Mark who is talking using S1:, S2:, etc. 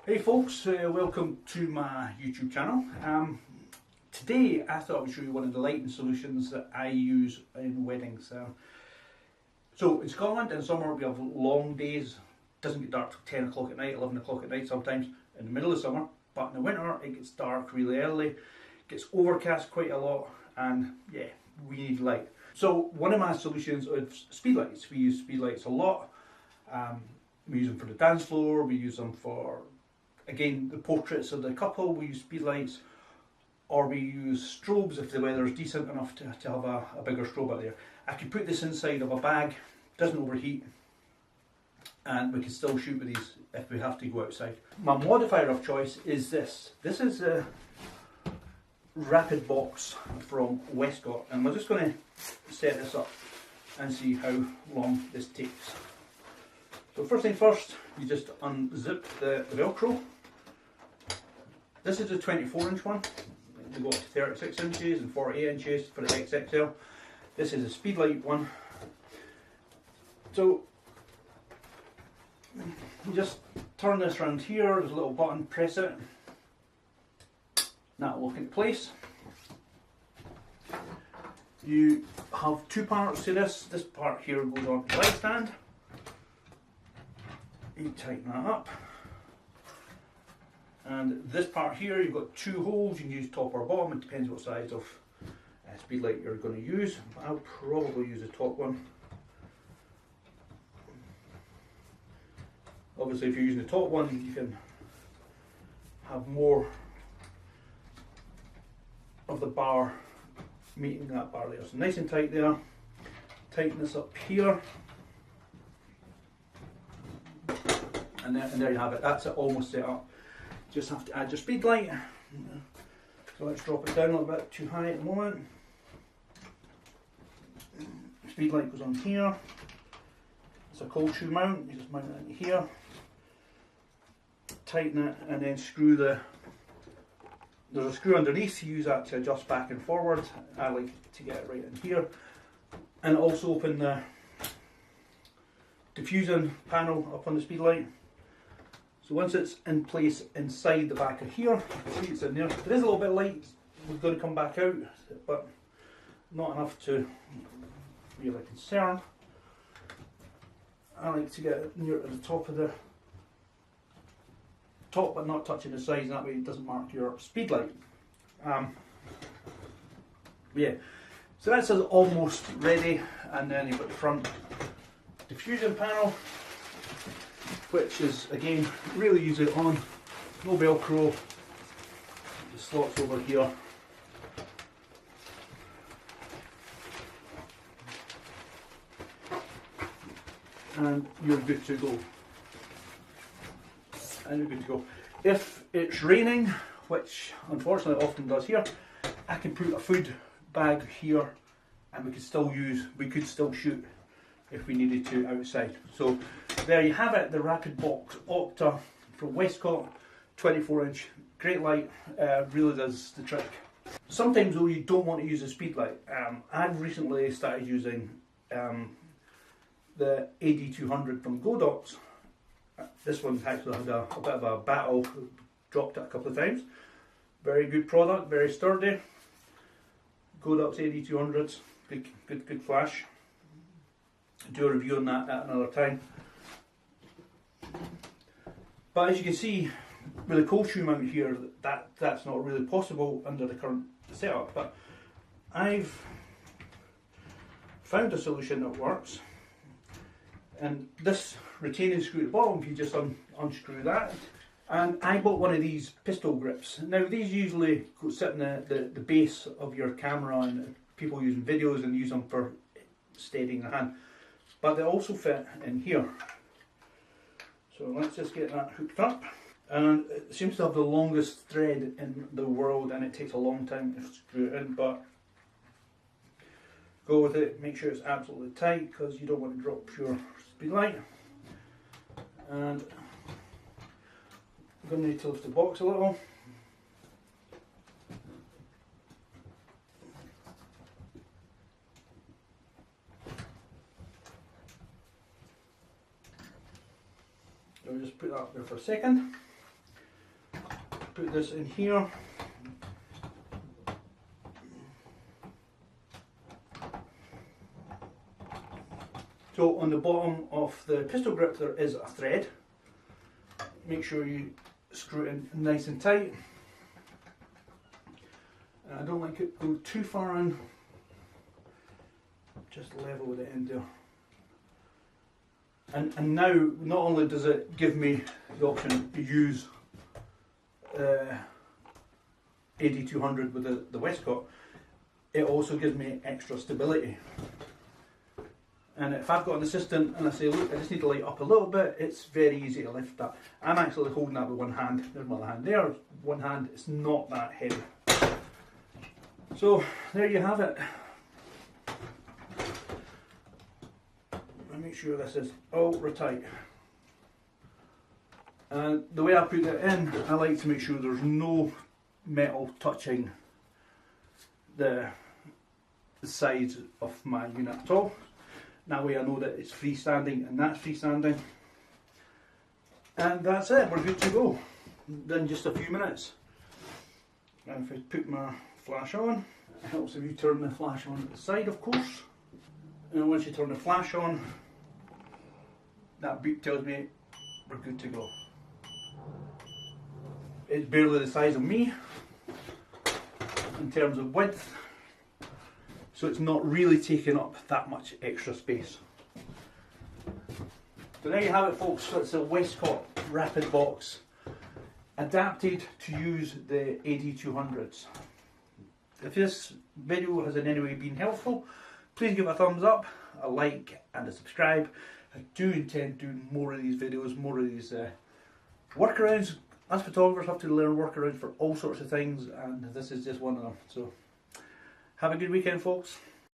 S1: Hey folks, welcome to my YouTube channel. Today I thought I would show you one of the lighting solutions that I use in weddings. So in Scotland in summer we have long days. It doesn't get dark till 10 o'clock at night, 11 o'clock at night sometimes in the middle of summer, but in the winter it gets dark really early, gets overcast quite a lot, and yeah, we need light. So one of my solutions is speed lights. We use speed lights a lot. We use them for the dance floor, we use them for, again, the portraits of the couple, we use speed lights, or we use strobes if the weather is decent enough to have a bigger strobe out there. I can put this inside of a bag, doesn't overheat, and we can still shoot with these if we have to go outside. My modifier of choice is this. This is a rapid box from Wistro, and we're just going to set this up and see how long this takes. So first thing first, you just unzip the Velcro. This is a 24-inch one. You go up to 36 inches and 48 inches for the XXL. This is a speed light one. So you just turn this around here, there's a little button, press it. That will lock into place. You have two parts to this. This part here goes on the light stand. You tighten that up, and this part here you've got two holes. You can use top or bottom, it depends what size of speed light you're going to use. I'll probably use the top one. Obviously if you're using the top one you can have more of the bar meeting that bar there. So nice and tight there. Tighten this up here. And there you have it, that's it, almost set up. Just have to add your speed light. So let's drop it down a little bit, too high at the moment. Speed light goes on here. It's a cold shoe mount, you just mount it in here. Tighten it and then screw there's a screw underneath, you use that to adjust back and forward. I like to get it right in here. And also open the diffusing panel up on the speed light. So once it's in place inside the back of here, see it's in there. There is a little bit of light, we're going to come back out, but not enough to really concern. I like to get it near to the top of the top, but not touching the sides, that way it doesn't mark your speed light. Yeah, so that's almost ready, and then you've got the front diffusion panel, which is again really easy on, no Velcro, the slots over here. And you're good to go. And you're good to go. If it's raining, which unfortunately often does here, I can put a food bag here and we could still shoot if we needed to outside. So there you have it, the Rapid Box Octa from Westcott, 24-inch, great light, really does the trick. Sometimes though you don't want to use a speed light. I've recently started using the AD200 from Godox. This one's actually had a bit of a battle, dropped it a couple of times. Very good product, very sturdy. Godox AD200s, good flash. Do a review on that at another time. But as you can see, with the cold shoe mount here, that's not really possible under the current setup. But I've found a solution that works. And this retaining screw at the bottom, if you just unscrew that. And I bought one of these pistol grips. Now these usually sit in the base of your camera, and people using videos and use them for steadying the hand. But they also fit in here. So let's just get that hooked up. And it seems to have the longest thread in the world, and it takes a long time to screw it in, but go with it, make sure it's absolutely tight because you don't want to drop your speed light. And I'm going to need to lift the box a little. So we'll just put that up there for a second. put this in here. So on the bottom of the pistol grip there is a thread. Make sure you screw it in nice and tight. And I don't like it to go too far in. Just level with the end there. And now not only does it give me the option to use AD200 with the Westcott, it also gives me extra stability. And if I've got an assistant and I say, look, I just need to light up a little bit, it's very easy to lift that. I'm actually holding that with one hand. There's my other hand there, one hand, it's not that heavy. So there you have it. I make sure this is ultra tight. And the way I put it in, I like to make sure there's no metal touching the sides of my unit at all. That way I know that it's freestanding and that's freestanding. And that's it, we're good to go. Then just a few minutes. And if I put my flash on, it helps if you turn the flash on at the side, of course. And once you turn the flash on, that beep tells me we're good to go. It's barely the size of me in terms of width, so it's not really taking up that much extra space. So there you have it, folks. So it's a Westcott Rapid Box adapted to use the AD200s. If this video has in any way been helpful, please give it a thumbs up, a like and a subscribe. I do intend doing more of these videos, more of these workarounds. Us photographers have to learn workarounds for all sorts of things, and this is just one of them. So have a good weekend, folks.